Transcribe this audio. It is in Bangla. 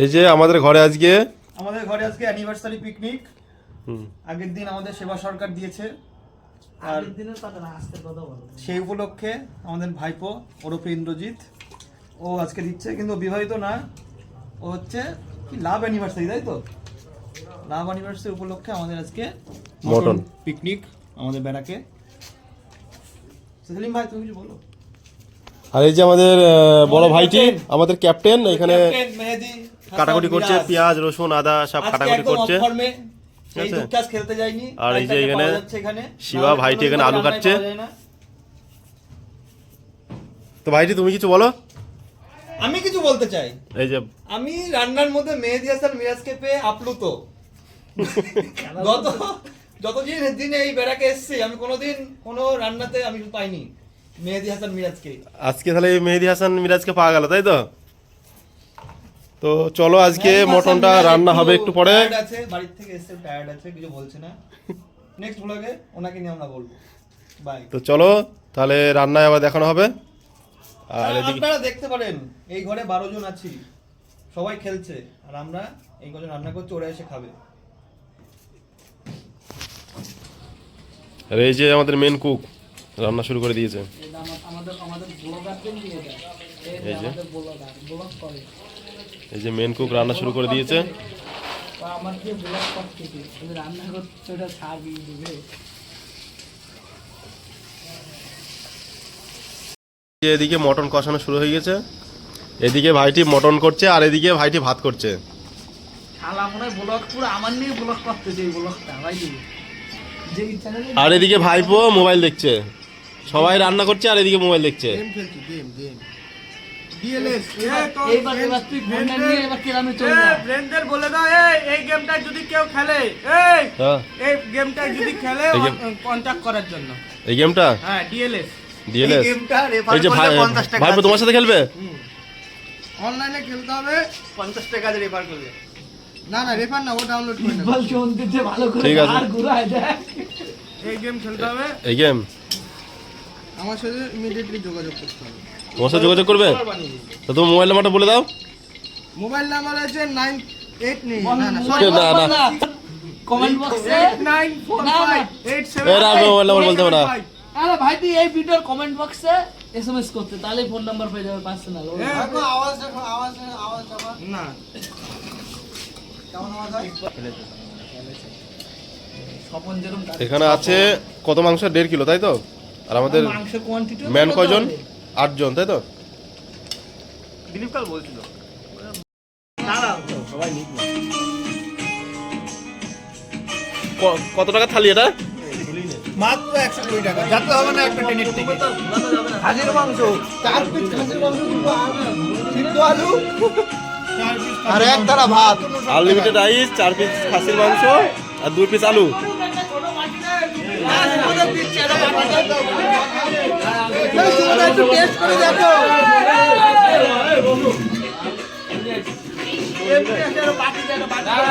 এই যে আমাদের ঘরে আজকে অ্যানিভার্সারি পিকনিক। আগের দিন আমাদের সেবা সরকার দিয়েছে, আর সেই উপলক্ষে আমাদের ভাইপো ওরফে ইন্দ্রজিৎ ও আজকে দিচ্ছে, কিন্তু বিবাহিত না, ও হচ্ছে কি লাভ অ্যানিভার্সারি, তাই তো? লাভ অ্যানিভার্সারি উপলক্ষে আমাদের আজকে মটন পিকনিক আমাদের বেড়াকে। সেলিম ভাই তুমি কিছু বলো। আর এই যে আমাদের বড় ভাইটি, আমাদের ক্যাপ্টেন, এখানে কাটাকুটি করছে, পেঁয়াজ রসুন আদা সব কাটাকুটি করছে। খেলতে যায়নি। আর এই যে এখানে শিবা ভাইটি এখানে আলু কাটছে। তো ভাইটি তুমি কিছু বলো। আমি কিছু বলতে চাই। এই যে আমি রান্নার মধ্যে মেহেদী হাসান মিরাজকে পেয়ে আপ্লুত। যতদিন এই বেড়াকে এসেছি আমি কোনোদিন কোনো রান্নাতে আমি পাইনি মেহেদী হাসান মিরাজকে। আজকে তাহলে মেহেদী হাসান মিরাজকে পাওয়া গেল, তাই তো? তো চলো আজকে মটনটা রান্না হবে একটু পরে। বাড়ি থেকে এসে টায়ার্ড আছে, কিছু বলছে না। নেক্সট ব্লগে ওনাকে নিয়ে আমরা বলবো। বাই। তো চলো তাহলে রান্নায় আবার দেখানো হবে। আর আপনারা দেখতে পারেন এই ঘরে 12 জন আছি, সবাই খেলছে, আর আমরা এই ঘরে রান্না করছি, ওরা এসে খাবে। আর এই যে আমাদের মেন কুক রান্না শুরু করে দিয়েছে। এই যে মেন কুক রান্না শুরু করে দিয়েছে। এদিকে মটন কষানো শুরু হয়ে গেছে, এদিকে ভাইটি মটন করছে আর এদিকে ভাইটি ভাত করছে। আর এদিকে ভাইপো মোবাইল দেখছে, সবাই রান্না করছে আর এদিকে মোবাইল দেখছে। এই গেমটা যদি কেউ খেলে, এই গেমটা যদি খেলে কন্টাক্ট করার জন্য, এই গেমটা হ্যাঁ ডিএলএস এই যে ভাইপো তোমার সাথে খেলবে। অনলাইনে খেলতে হবে, 50 টাকা দিয়ে রেফার করলে। না রেফার না, ও ডাউনলোড করে নেবে। ঠিক আছে, এই গেম খেলতে হবে। এই গেম আমার সাথে ইমিডিয়েটলি যোগাযোগ করতে হবে। তোমার সাথে যোগাযোগ করবে? তো তোমার মোবাইল নাম্বারটা বলে দাও। মোবাইল নাম্বার আছে 98 নেই, না কমেন্ট বক্সে 945887। এর আগে মোবাইল নাম্বার বলতে হবে না। আরে ভাই তুই এই ভিডিওর কমেন্ট বক্সে এসএমএস করতে, তাহলে ফোন নাম্বার পেয়ে যাবে পার্সোনাল। দেখো আওয়াজ দেখো, আওয়াজ না কেমন আওয়াজ হয়? স্বপন যেরকম এখানে আছে কত মাংস? 1.5 কিলো, তাই তো? আর আমাদের মাংসের কোয়ান্টিটি ম্যান কয়জন? 8 জন, তাই তো? দিলীপ কাল বলছিল সবাই নিব। কত টাকা থালি এটা? মাত্র 120 টাকা। যাতে হবে না একটা টেনের টিকিট। খাসির মাংস 4 পিস, খাসির মাংস সিদ্ধ আলু আর এক থালা ভাত, আনলিমিটেড রাইস, 4 পিস খাসির মাংস আর 2 পিস আলু। একটু টেস্ট করে দেখো।